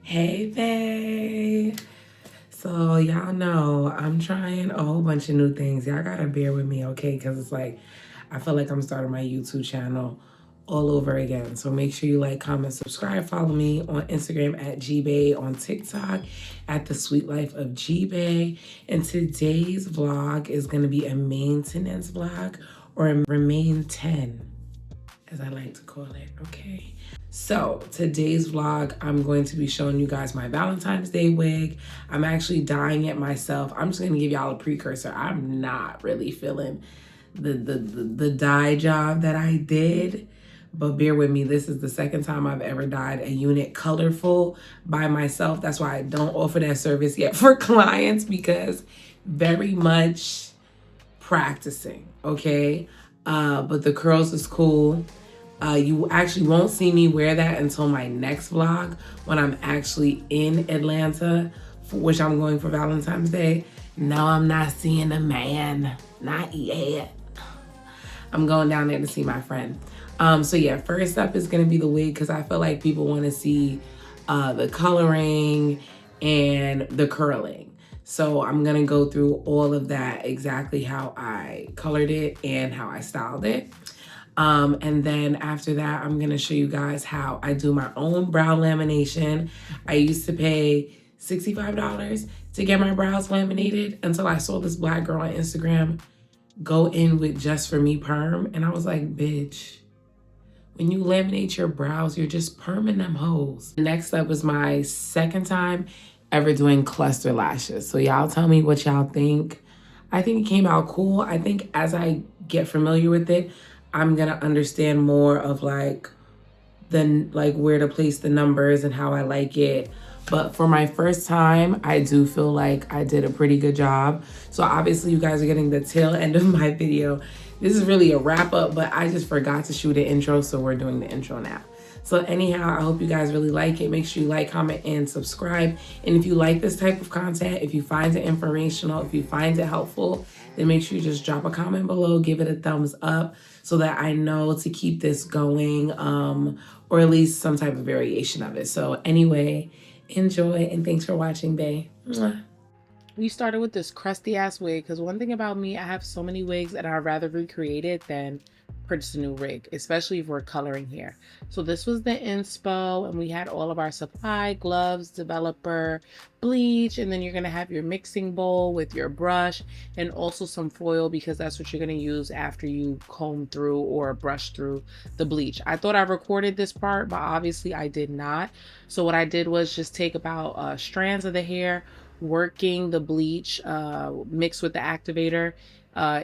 Hey, babe. So, y'all know I'm trying a whole bunch of new things. Y'all gotta bear with me, okay? Because it's like, I feel like I'm starting my YouTube channel all over again. So make sure you like, comment, subscribe, follow me on Instagram at GBay, on TikTok at The Sweet Life of GBay. And today's vlog is gonna be a maintenance vlog, or a remain 10, as I like to call it, okay? So today's vlog, I'm going to be showing you guys my Valentine's Day wig. I'm actually dyeing it myself. I'm just gonna give y'all a precursor. I'm not really feeling the dye job that I did, but bear with me. This is the second time I've ever dyed a unit colorful by myself. That's why I don't offer that service yet for clients, because very much practicing, okay? But the curls is cool. You actually won't see me wear that until my next vlog, when I'm actually in Atlanta, for which I'm going for Valentine's Day. No, I'm not seeing a man, not yet. I'm going down there to see my friend. So yeah, first up is gonna be the wig, because I feel like people wanna see the coloring and the curling. So I'm gonna go through all of that, exactly how I colored it and how I styled it. And then after that, I'm gonna show you guys how I do my own brow lamination. I used to pay $65 to get my brows laminated, until I saw this black girl on Instagram go in with Just For Me perm. And I was like, bitch, when you laminate your brows, you're just perming them hoes. Next up is my second time ever doing cluster lashes. So y'all tell me what y'all think. I think it came out cool. I think as I get familiar with it, I'm gonna understand more of like where to place the numbers and how I like it. But for my first time, I do feel like I did a pretty good job. So obviously you guys are getting the tail end of my video. This is really a wrap up, but I just forgot to shoot an intro, so we're doing the intro now. So anyhow, I hope you guys really like it. Make sure you like, comment, and subscribe. And if you like this type of content, if you find it informational, if you find it helpful, then make sure you just drop a comment below, give it a thumbs up, so that I know to keep this going, or at least some type of variation of it. So anyway, enjoy, and thanks for watching, bae. Mwah. We started with this crusty ass wig, because one thing about me, I have so many wigs and I'd rather recreate it than purchase a new wig, especially if we're coloring hair. So this was the inspo, and we had all of our supply, gloves, developer, bleach, and then you're gonna have your mixing bowl with your brush, and also some foil, because that's what you're gonna use after you comb through or brush through the bleach. I thought I recorded this part, but obviously I did not. So what I did was just take about strands of the hair, working the bleach mixed with the activator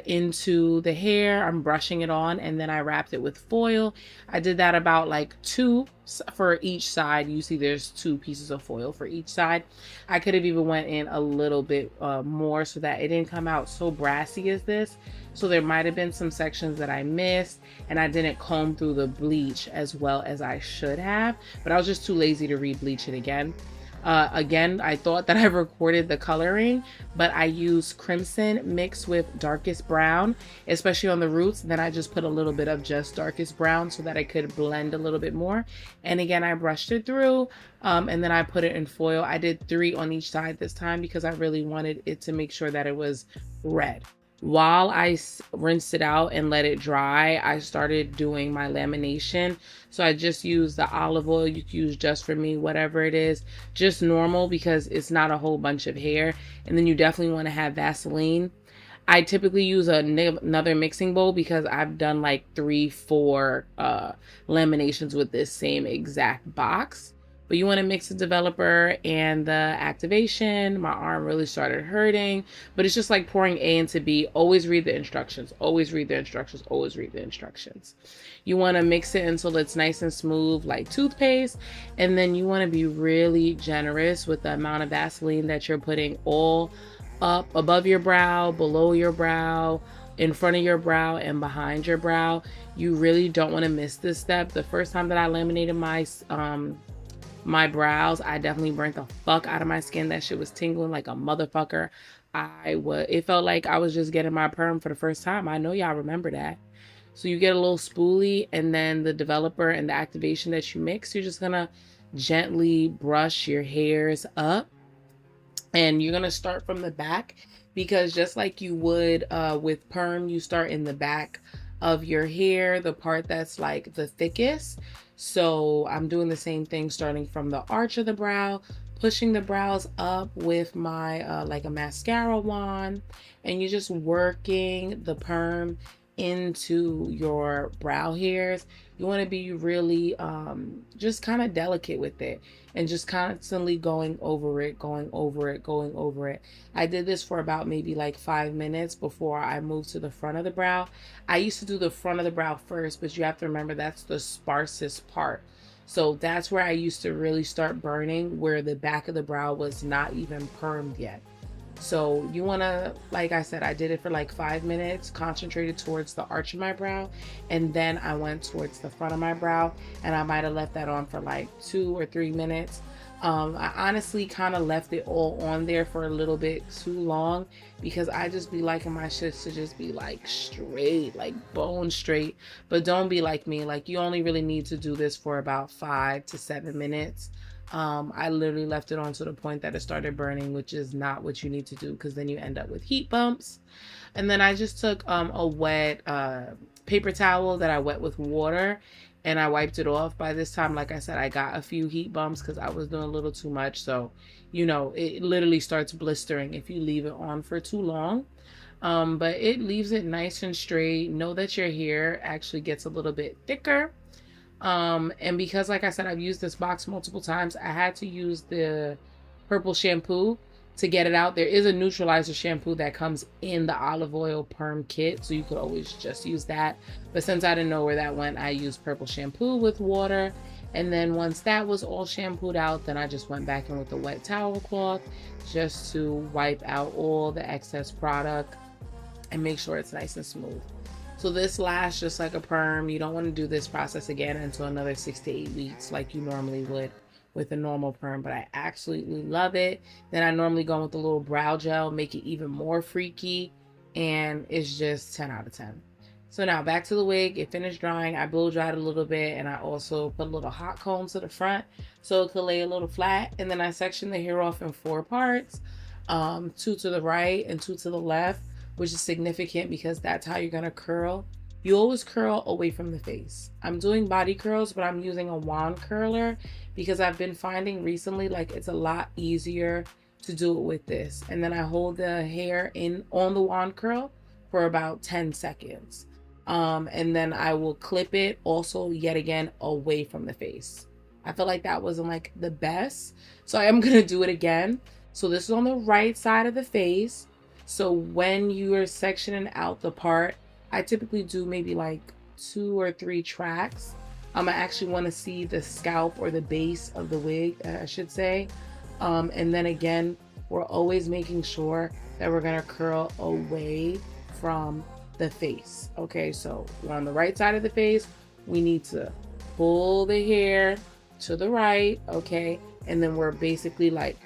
into the hair. I'm brushing it on, and then I wrapped it with foil. I did that about like 2 for each side. You see there's 2 pieces of foil for each side. I could have even went in a little bit more, so that it didn't come out so brassy as this. So there might have been some sections that I missed, and I didn't comb through the bleach as well as I should have, but I was just too lazy to re-bleach it again. Again, I thought that I recorded the coloring, but I used crimson mixed with darkest brown, especially on the roots. Then I just put a little bit of just darkest brown so that I could blend a little bit more. And again, I brushed it through, and then I put it in foil. I did 3 on each side this time, because I really wanted it to make sure that it was red. While I rinsed it out and let it dry, I started doing my lamination. So I just used the olive oil. You can use Just For Me, whatever it is, just normal, because it's not a whole bunch of hair. And then you definitely want to have Vaseline. I typically use another mixing bowl, because I've done like 3-4 laminations with this same exact box. But you want to mix the developer and the activation. My arm really started hurting, but it's just like pouring A into B. Always read the instructions. Always read the instructions. Always read the instructions. You want to mix it until it's nice and smooth like toothpaste. And then you want to be really generous with the amount of Vaseline that you're putting all up above your brow, below your brow, in front of your brow, and behind your brow. You really don't want to miss this step. The first time that I laminated my brows, I definitely burnt the fuck out of my skin. That shit was tingling like a motherfucker. It felt like I was just getting my perm for the first time. I know y'all remember that. So you get a little spoolie, and then the developer and the activation that you mix, you're just gonna gently brush your hairs up. And you're going to start from the back, because just like you would with perm, you start in the back of your hair, the part that's like the thickest. So I'm doing the same thing, starting from the arch of the brow, pushing the brows up with my like a mascara wand, and you're just working the perm into your brow hairs. You want to be really just kind of delicate with it, and just constantly going over it, going over it, going over it. I did this for about maybe like 5 minutes before I moved to the front of the brow. I used to do the front of the brow first, but you have to remember that's the sparsest part. So that's where I used to really start burning, where the back of the brow was not even permed yet. So you want to, like I said, I did it for like 5 minutes, concentrated towards the arch of my brow, and then I went towards the front of my brow, and I might have left that on for like 2 or 3 minutes. I honestly kind of left it all on there for a little bit too long, because I just be liking my shits to just be like straight, like bone straight. But don't be like me. Like, you only really need to do this for about 5 to 7 minutes. I literally left it on to the point that it started burning, which is not what you need to do, because then you end up with heat bumps. And then I just took a wet paper towel that I wet with water, and I wiped it off. By this time, like I said, I got a few heat bumps because I was doing a little too much. So, you know, it literally starts blistering if you leave it on for too long. But it leaves it nice and straight. Know that your hair actually gets a little bit thicker. And because, like I said, I've used this box multiple times, I had to use the purple shampoo to get it out. There is a neutralizer shampoo that comes in the olive oil perm kit, so you could always just use that. But since I didn't know where that went, I used purple shampoo with water. And then once that was all shampooed out, then I just went back in with the wet towel cloth just to wipe out all the excess product and make sure it's nice and smooth. So this lasts just like a perm. You don't want to do this process again until another 6 to 8 weeks like you normally would with a normal perm, but I absolutely love it. Then I normally go with a little brow gel, make it even more freaky, and it's just 10 out of 10. So now back to the wig. It finished drying. I blow dried a little bit, and I also put a little hot comb to the front so it could lay a little flat. And then I sectioned the hair off in 4 parts, 2 to the right and 2 to the left, which is significant because that's how you're gonna curl. You always curl away from the face. I'm doing body curls, but I'm using a wand curler because I've been finding recently like it's a lot easier to do it with this. And then I hold the hair in on the wand curl for about 10 seconds. And then I will clip it also yet again away from the face. I feel like that wasn't like the best, so I am gonna do it again. So this is on the right side of the face. So when you are sectioning out the part, I typically do maybe like 2 or 3 tracks. I actually want to see the scalp or the base of the wig, I should say. And then again, we're always making sure that we're gonna curl away from the face. Okay, so we're on the right side of the face. We need to pull the hair to the right, okay? And then we're basically like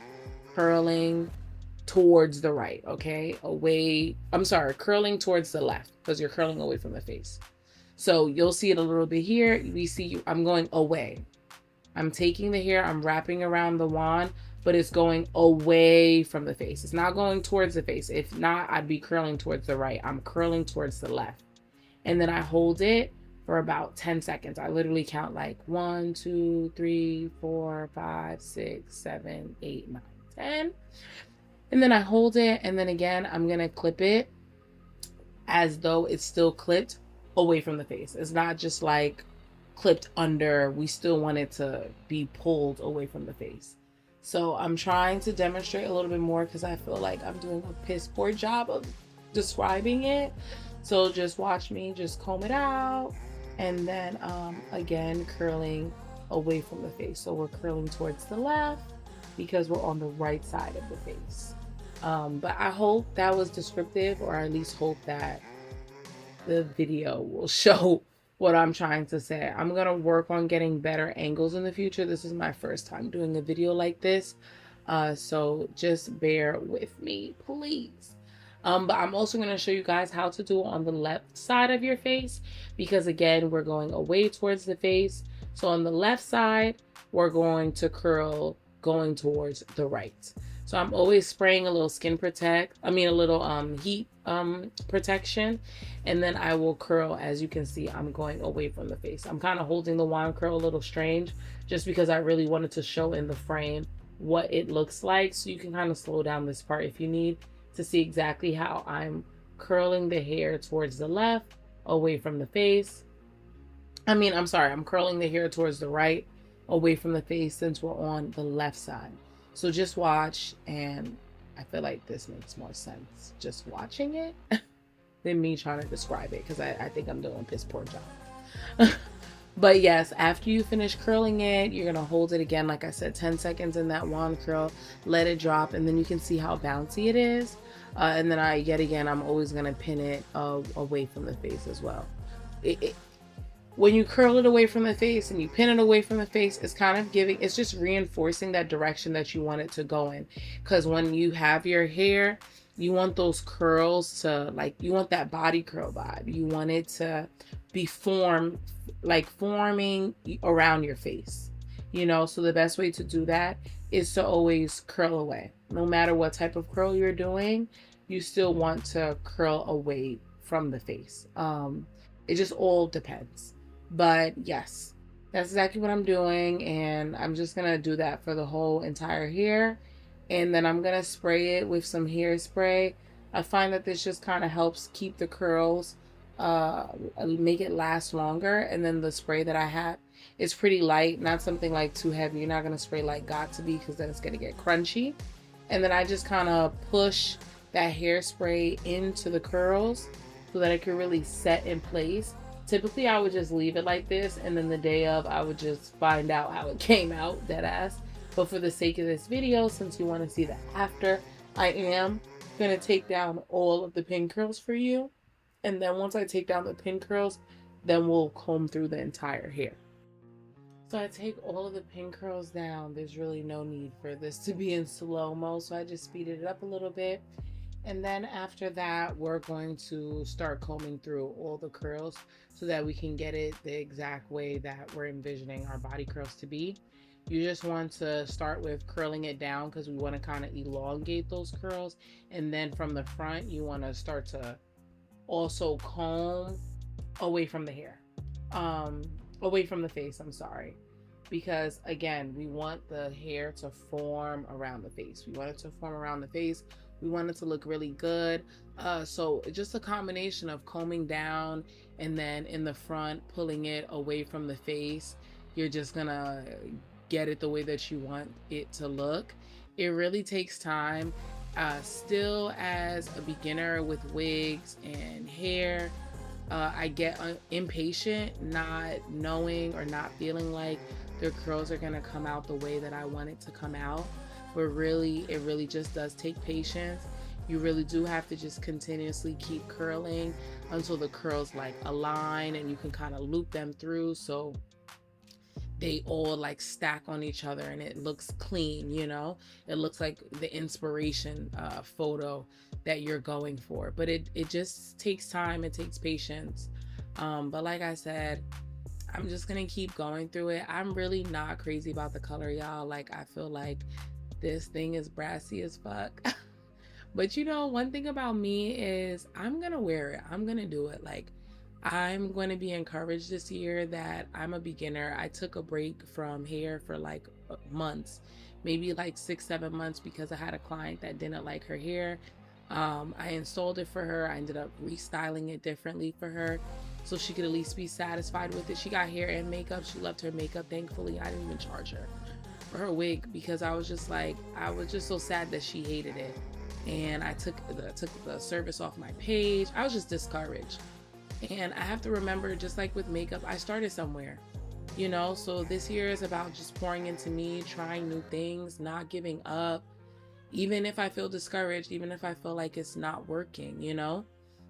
curling towards the right, okay? Curling towards the left because you're curling away from the face. So you'll see it a little bit here. I'm going away. I'm taking the hair, I'm wrapping around the wand, but it's going away from the face. It's not going towards the face. If not, I'd be curling towards the right. I'm curling towards the left. And then I hold it for about 10 seconds. I literally count like 1, 2, 3, 4, 5, 6, 7, 8, 9, 10. And then I hold it, and then again, I'm gonna clip it as though it's still clipped away from the face. It's not just like clipped under. We still want it to be pulled away from the face. So I'm trying to demonstrate a little bit more because I feel like I'm doing a piss poor job of describing it. So just watch me just comb it out, and then again curling away from the face. So we're curling towards the left because we're on the right side of the face. But I hope that was descriptive, or at least hope that the video will show what I'm trying to say. I'm gonna work on getting better angles in the future. This is my first time doing a video like this, so just bear with me, please. But I'm also gonna show you guys how to do it on the left side of your face, because again, we're going away towards the face. So on the left side, we're going to curl going towards the right. So I'm always spraying a little a little heat protection, and then I will curl. As you can see, I'm going away from the face. I'm kind of holding the wand curl a little strange just because I really wanted to show in the frame what it looks like. So you can kind of slow down this part if you need to see exactly how I'm curling the hair towards the left, away from the face. I'm curling the hair towards the right, away from the face, since we're on the left side. So just watch, and I feel like this makes more sense just watching it than me trying to describe it, because I think I'm doing a piss poor job. But yes, after you finish curling it, you're going to hold it again, like I said, 10 seconds in that wand curl, let it drop, and then you can see how bouncy it is. And then I'm always going to pin it away from the face as well. When you curl it away from the face and you pin it away from the face, it's just reinforcing that direction that you want it to go in. Because when you have your hair, you want those curls to, like, you want that body curl vibe. You want it to be forming around your face. So the best way to do that is to always curl away. No matter what type of curl you're doing, you still want to curl away from the face. It just all depends. But yes, that's exactly what I'm doing. And I'm just going to do that for the whole entire hair. And then I'm going to spray it with some hairspray. I find that this just kind of helps keep the curls, make it last longer. And then the spray that I have is pretty light, not something like too heavy. You're not going to spray like got to be, because then it's going to get crunchy. And then I just kind of push that hairspray into the curls so that it can really set in place. Typically, I would just leave it like this, and then the day of, I would just find out how it came out, dead ass. But for the sake of this video, since you want to see the after, I am going to take down all of the pin curls for you. And then once I take down the pin curls, then we'll comb through the entire hair. So I take all of the pin curls down. There's really no need for this to be in slow-mo, so I just speeded it up a little bit. And then after that, we're going to start combing through all the curls so that we can get it the exact way that we're envisioning our body curls to be. You just want to start with curling it down, because we want to kind of elongate those curls. And then from the front, you want to start to also comb away from the hair, away from the face, I'm sorry. Because again, we want the hair to form around the face. We want it to form around the face. We want it to look really good. So just a combination of combing down and then in the front, pulling it away from the face. You're just gonna get it the way that you want it to look. It really takes time. Still, as a beginner with wigs and hair, I get impatient, not knowing or not feeling like the curls are gonna come out the way that I want it to come out. But really, it really just does take patience. You really do have to just continuously keep curling until the curls like align and you can kind of loop them through so they all like stack on each other and it looks clean. It looks like the inspiration photo that you're going for. But it just takes time, it takes patience. But like I said, I'm just gonna keep going through it. I'm really not crazy about the color, y'all. Like, I feel like this thing is brassy as fuck. But one thing about me is I'm gonna wear it. I'm gonna do it. Like, I'm going to be encouraged this year that I'm a beginner. I took a break from hair for like months, maybe like 6-7 months, because I had a client that didn't like her hair. I installed it for her. I ended up restyling it differently for her so she could at least be satisfied with it. She got hair and makeup. She loved her makeup, thankfully. I didn't even charge her for her wig, because I was just so sad that she hated it. And I took the service off my page. I was just discouraged. And I have to remember, just like with makeup, I started somewhere, so this year is about just pouring into me, trying new things, not giving up, even if I feel discouraged, even if I feel like it's not working.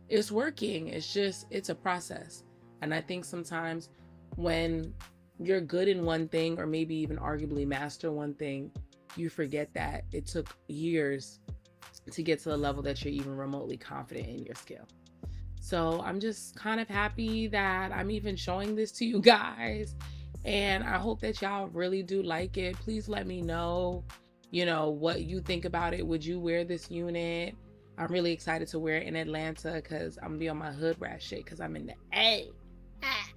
It's working. It's a process. And I think sometimes when you're good in one thing, or maybe even arguably master one thing, you forget that it took years to get to the level that you're even remotely confident in your skill. So I'm just kind of happy that I'm even showing this to you guys. And I hope that y'all really do like it. Please let me know, you know, what you think about it. Would you wear this unit? I'm really excited to wear it in Atlanta because I'm gonna be on my hood rat shit because I'm in the A. Ah.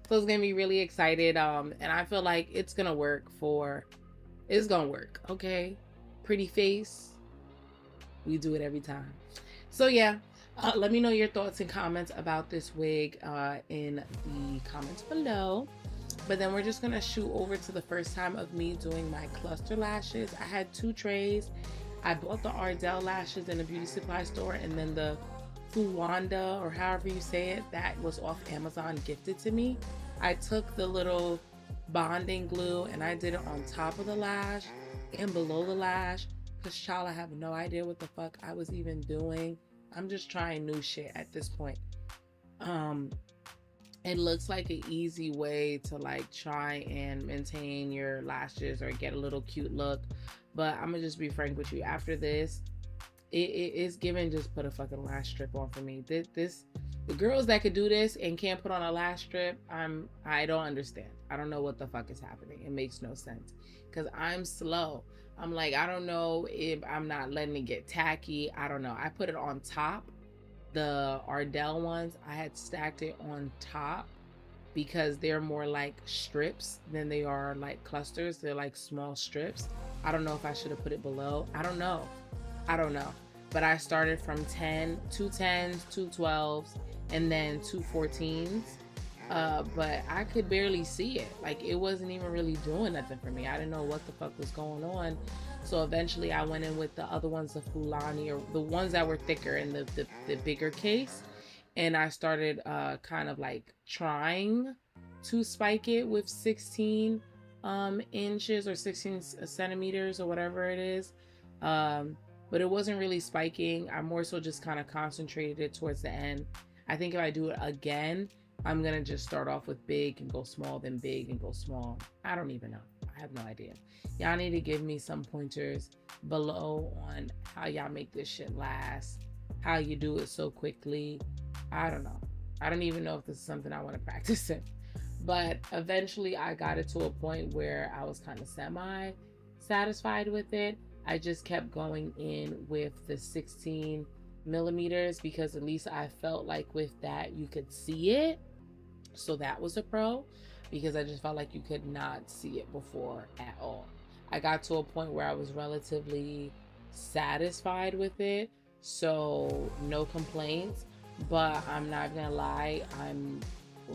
So it's gonna be really excited. And I feel like it's gonna work. Okay. Pretty face. We do it every time. So yeah, let me know your thoughts and comments about this wig in the comments below. But then we're just gonna shoot over to the first time of me doing my cluster lashes. I had 2 trays. I bought the Ardell lashes in a beauty supply store, and then the Fuwanda, or however you say it, that was off Amazon, gifted to me. I took the little bonding glue and I did it on top of the lash and below the lash, because child, I have no idea what the fuck I was even doing. I'm just trying new shit at this point. It looks like an easy way to like try and maintain your lashes or get a little cute look, but I'm gonna just be frank with you. After this, it is given just put a fucking lash strip on for me. The girls that could do this and can't put on a lash strip, I don't understand. I don't know what the fuck is happening. It makes no sense because I'm slow. I'm like, I don't know if I'm not letting it get tacky. I don't know. I put it on top. The Ardell ones, I had stacked it on top because they're more like strips than they are like clusters. They're like small strips. I don't know if I should have put it below. I don't know. But I started from 2 10s, 2 12s, and then 2 14s. But I could barely see it. Like, it wasn't even really doing nothing for me. I didn't know what the fuck was going on. So eventually I went in with the other ones, the Fulani, or the ones that were thicker in the bigger case. And I started kind of like trying to spike it with 16 inches or 16 centimeters or whatever it is. But it wasn't really spiking. I more so just kind of concentrated it towards the end. I think if I do it again, I'm gonna just start off with big and go small, then big and go small. I don't even know. I have no idea. Y'all need to give me some pointers below on how y'all make this shit last, how you do it so quickly. I don't know. I don't even know if this is something I want to practice in. But eventually I got it to a point where I was kind of semi-satisfied with it. I just kept going in with the 16 millimeters because at least I felt like with that you could see it. So that was a pro, because I just felt like you could not see it before at all. I got to a point where I was relatively satisfied with it, so no complaints. But I'm not gonna lie, I'm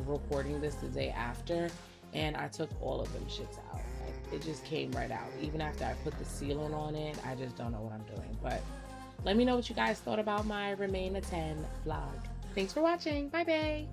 recording this the day after, and I took all of them shits out. Like, it just came right out. Even after I put the sealant on it, I just don't know what I'm doing. But let me know what you guys thought about my Remain a 10 vlog. Thanks for watching. Bye bye.